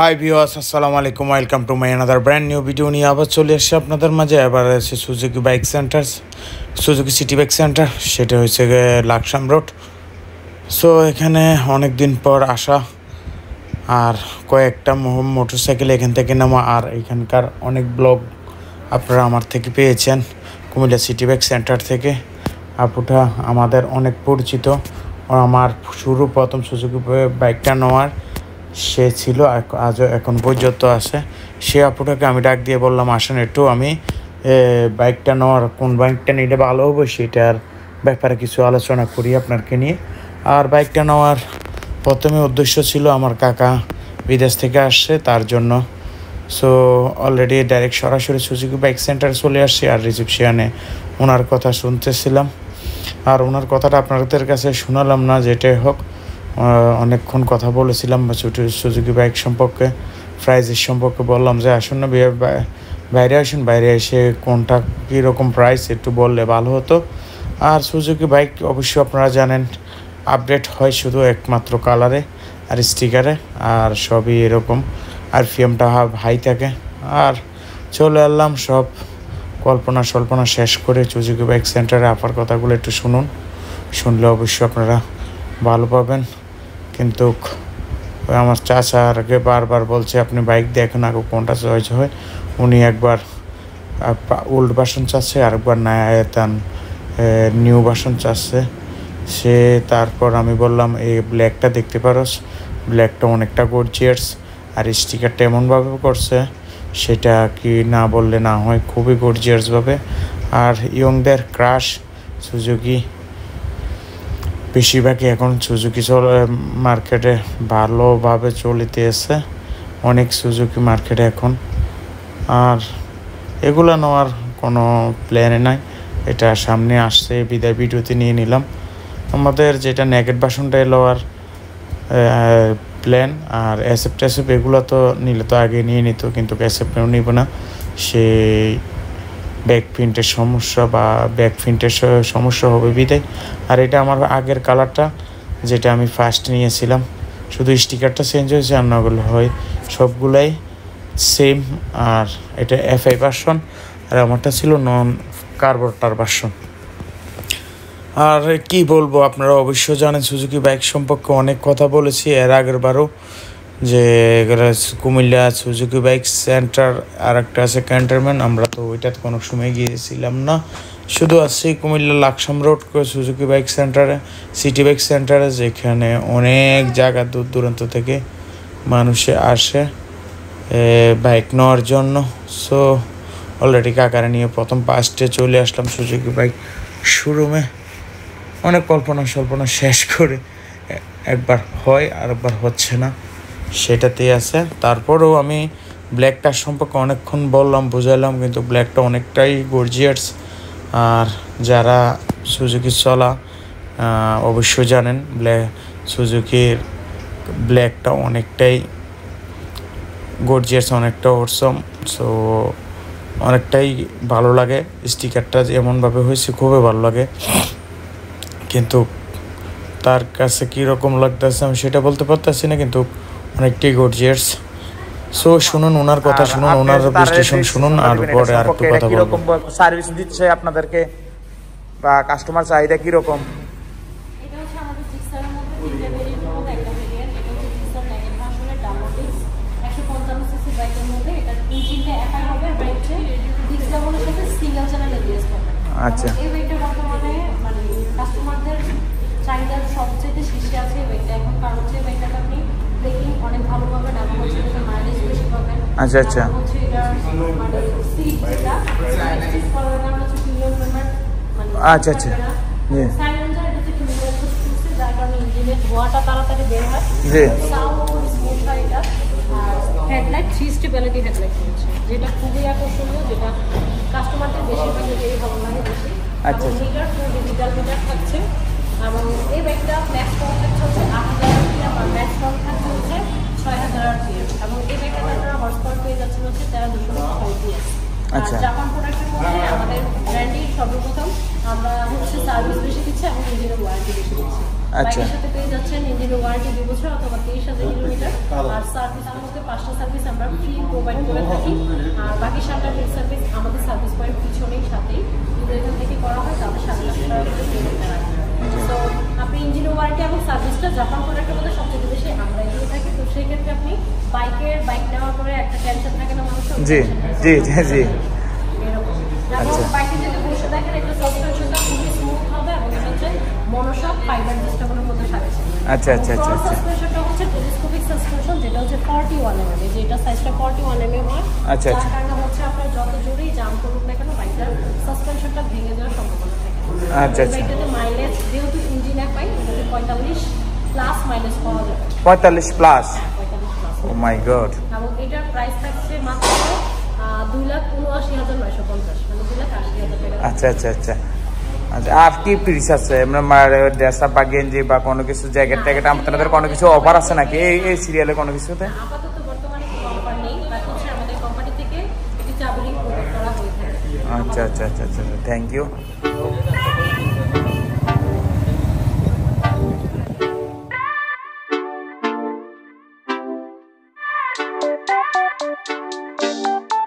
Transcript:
Hi viewers, আসসালামু আলাইকুম। Welcome to my another brand new video নিয়ে আবার চলে এসেছি আপনাদের মাঝে। এবার আছে Suzuki bike centre, Suzuki city bike centre. সেটা হচ্ছে লাকসাম রোড। সো এখানে অনেক দিন পর আসা, আর কয়েকটা মোটরসাইকেল এখান থেকে নামা, আর এখানকার অনেক ব্লগ আপনারা আমার থেকে পেয়েছেন কুমিল্লা সিটি বাইক সেন্টার থেকে। আপুটা আমাদের অনেক পরিচিত, আমার প্রথম সুজুকি বাইকটা নেওয়ার সে ছিল, আজও এখন পর্যন্ত আছে। সে আপুটাকে আমি ডাক দিয়ে বললাম, আসেন একটু আমি বাইকটা নেওয়ার, কোন বাইকটা নিলে ভালো হবে সেটার ব্যাপারে কিছু আলোচনা করি আপনাকে নিয়ে। আর বাইকটা নেওয়ার প্রথমে উদ্দেশ্য ছিল আমার কাকা বিদেশ থেকে আসছে তার জন্য। সো অলরেডি ডাইরেক্ট সরাসরি সুজুকি বাইক সেন্টারে চলে আসছি, আর রিসিপশনে ওনার কথা শুনতেছিলাম। আর ওনার কথাটা আপনাদের কাছে শোনালাম না, যেটাই হোক অনেকক্ষণ কথা বলেছিলাম সুজুকি বাইক সম্পর্কে, প্রাইজের সম্পর্কে বললাম যে আসুন না বাইরে আসুন, বাইরে এসে কোনটা কীরকম প্রাইস একটু বললে ভালো হতো। আর সুজুকি বাইক অবশ্যই আপনারা জানেন আপডেট হয় শুধু একমাত্র কালারে আর স্টিকারে, আর সবই এরকম, আর ফিএমটা হাই থাকে। আর চলে এলাম সব কল্পনা শেষ করে সুজুকি বাইক সেন্টারে। আপার কথাগুলো একটু শুনলে অবশ্যই আপনারা ভালো পাবেন। কিন্তু আমার চাচা আগে বারবার বলছে আপনি বাইক দেখেন আগে কোনটা চয়েস হয়। উনি একবার ওল্ড ভার্সন চাচ্ছে, আরেকবার নায়াতান নিউ ভার্সন চাচ্ছে সে। তারপর আমি বললাম এই ব্ল্যাকটা দেখতে পারোস, ব্ল্যাকটা অনেকটা গর্জিয়াস, আর স্টিকারটা এমনভাবে করছে সেটা কি না বললে না হয়, খুবই গর্জিয়াসভাবে। আর ইয়ংদের ক্রাশ সুজুকি বেশিরভাগই এখন সুজুকি মার্কেটে ভালোভাবে চলিতে এসে, অনেক সুজুকি মার্কেটে এখন। আর এগুলো নেওয়ার কোনো প্ল্যানে নাই, এটা সামনে আসছে বিদায় ভিডিওতে নিয়ে নিলাম। আমাদের যেটা নেগেট ভার্সনটা নেওয়ার প্ল্যান, আর এসএফ এগুলো তো নিলে তো আগে নিয়ে নিত, কিন্তু এসএফটাও নিব না। সেই ব্যাক প্রিন্টের সমস্যা বা ব্যাক প্রিন্টের সমস্যা হবে বিদায়। আর এটা আমার আগের কালারটা যেটা আমি ফার্স্ট নিয়েছিলাম, শুধু স্টিকারটা চেঞ্জ হয়েছে, আর নগুলো হয় সবগুলাই সেম। আর এটা এফআই ভার্সন, আর আমারটা ছিল নন কার্বোরেটর ভার্সন। আর কি বলবো, আপনারা অবশ্যই জানেন সুজুকি বাইক সম্পর্কে অনেক কথা বলেছি এর আগের বারও, যে কুমিল্লা সুজুকি বাইক সেন্টার আর একটা আছে ক্যান্টনমেন্ট। আমরা তো ওইটাতে কোনো সময় গিয়েছিলাম না, শুধু আসছি Comilla Laksam road Suzuki bike সেন্টারে, সিটি বাইক সেন্টারে, যেখানে অনেক জায়গা দূর দূরান্ত থেকে মানুষে আসে বাইক নেওয়ার জন্য। সো অলরেডি কাকারে নিয়ে প্রথম ফার্স্টে চলে আসলাম সুজুকি বাইক শোরুমে। অনেক কল্পনা শেষ করে একবার হয় আর একবার হচ্ছে না, সেটাতেই আছে। তারপরেও আমি ব্ল্যাকটার সম্পর্কে অনেকক্ষণ বললাম, বুঝাইলাম, কিন্তু ব্ল্যাকটা অনেকটাই গর্জিয়াস। আর যারা সুজুকি চলা অবশ্যই জানেন সুজুকির ব্ল্যাকটা অনেকটাই গর্জিয়াস, অনেকটা অসম। সো অনেকটাই ভালো লাগে, স্টিকারটা এমনভাবে হয়েছে খুবই ভালো লাগে। কিন্তু তার কাছে কীরকম লাগতেছে আমি সেটা বলতে পারতেছি না, কিন্তু অনেকটাই গর্জিয়াস। সো শুনুন ওনার কথা, শুনুন ওনার বিশ্লেষণ শুনুন, আর পরে আর একটু কথা বলবো। সার্ভিস দিচ্ছে আপনাদেরকে বা কাস্টমার চাহিদা কিরকম? এটা হচ্ছে আমাদের জিক্সারের মধ্যে তিনটা ভেরিয়েন্টের মধ্যে একটা ভেরিয়েন্ট। এটা হচ্ছে জিক্সার নেগেট ভার্সনের ডাবলডিক্স 155 সিসি বাইকের মধ্যে। এটার ইঞ্জিনটা একাই হবে, বাইকটা ডিক্স ডাবলের সাথে সিঙ্গেল চ্যানেল এবিএস পাবেন। আচ্ছা, এই বাইকটা বর্তমানে মানে কাস্টমারদের চাহিদার সবচেয়ে শীর্ষে আছে এই বাইকটা এখন, কারণ হচ্ছে বাইকটাতে আপনি ব্রেকিং অনেক ভালো পাবেন এবং হচ্ছে এটা মাইলেজ বেশি পাবেন। আচ্ছা আচ্ছা, হচ্ছে এটা মানে সিট যেটা সিট করার কারণে হচ্ছে ফিউয়েল মেম্বার মানে আচ্ছা আচ্ছা, সাইলেন্সার এটা হচ্ছে ফিউয়েল খুঁজছে, যার কারণে ইঞ্জিনের ধোঁয়াটা তাড়াতাড়ি বের হয়, জি, সাউন্ড স্মুথ হয় এটা। আর হেডলাইট 3 স্টেবিলিটি হেডলাইট হচ্ছে, যেটা খুবই আকর্ষণীয়, যেটা কাস্টমারদের বেশিরভাগ যেটাই ভালো লাগে বেশি। আচ্ছা, মিটার ডিজিটাল মিটার থাকছে, এবং এই বাইকটা ম্যাক্স পাওয়ার থাকছে হচ্ছে 8000 আরপিএম, আর ম্যাক্স পাওয়ার থাকছে হচ্ছে 6000 আরপিএম, এবং এই বাইকটাতে আপনারা হর্স পাওয়ার পেয়ে যাচ্ছেন হচ্ছে 13.6 PS। আচ্ছা। জাপান প্রোডাক্টের মধ্যে আমাদের ব্র্যান্ডই সর্বপ্রথম আমরা হচ্ছে সার্ভিস বেশি দিচ্ছি এবং ইঞ্জিনের ওয়ারেন্টি বেশি দিচ্ছি। আচ্ছা। বাইকের সাথে পেয়ে যাচ্ছেন ইঞ্জিনের ওয়ারেন্টি 2 বছর অথবা 23,000 কিলোমিটার, আর সার্ভিসের মধ্যে 5টা সার্ভিস আমরা ফ্রি প্রোভাইড করে থাকি, আর বাকি 7টা ফ্রি সার্ভিস আমাদের সার্ভিস পয়েন্ট পিছনেই সাথেই যদি এখান থেকে করা হয় তাহলে 7 লাখ টাকা করে পেমেন্ট করা হয়। তো আপনি ইঞ্জিনের ওয়ারেন্টি এবং সার্ভিসটা জাপান প্রোডাক্টের মধ্যে সবচেয়ে বেশি আমরা দিয়ে থাকি। তো সেই ক্ষেত্রে আপনি বাইক নেওয়ার পরে একটা টেনশন থাকে না মানুষের, জি জি জি জি। এবং বাইকে যদি বসে দেখেন একটা সাসপেনশনটা খুবই স্মুথ হবে এবং এটা হচ্ছে মনোশক ফাইবার সিস্টেমের মধ্যে সাজেছে। আচ্ছা আচ্ছা আচ্ছা আচ্ছা। সাসপেনশনটা হচ্ছে টেলিস্কোপিক সাসপেনশন, যেটা হচ্ছে 41 mm, যেটা সাইজটা 41 mm হয়। আচ্ছা আচ্ছা। যার কারণে হচ্ছে আপনার যত জোরেই জাম করুন না কেন বাইকটার সাসপেনশনটা ভেঙে যাওয়ার সম্ভাবনা থাকে। আচ্ছা আচ্ছা। বাইকটাতে মাইলেজ যেহেতু ইঞ্জিন এক পাই, এটাতে 45 প্লাস মাইলেজ পাওয়া যাবে। 45 প্লাস? 45 প্লাস। ও মাই গড। এবং এটার প্রাইস থাকছে মাত্র 2,79,950, মানে 2,80,000 টাকা। আচ্ছা আচ্ছা আচ্ছা আচ্ছা। আর কি পিস আছে ড্রেস আপ বা গেঞ্জি বা কোনো কিছু জ্যাকেট ট্যাকেট আপনাদের কোনো কিছু অফার আছে নাকি এই সিরিয়ালে কোনো কিছুতে? আপাতত বর্তমানে কোনো অফার নেই, বাট হচ্ছে আমাদের কোম্পানি থেকে একটি চাবি প্রোভাইড করা হয়ে থাকে। আচ্ছা আচ্ছা আচ্ছা আচ্ছা, থ্যাংক ইউ।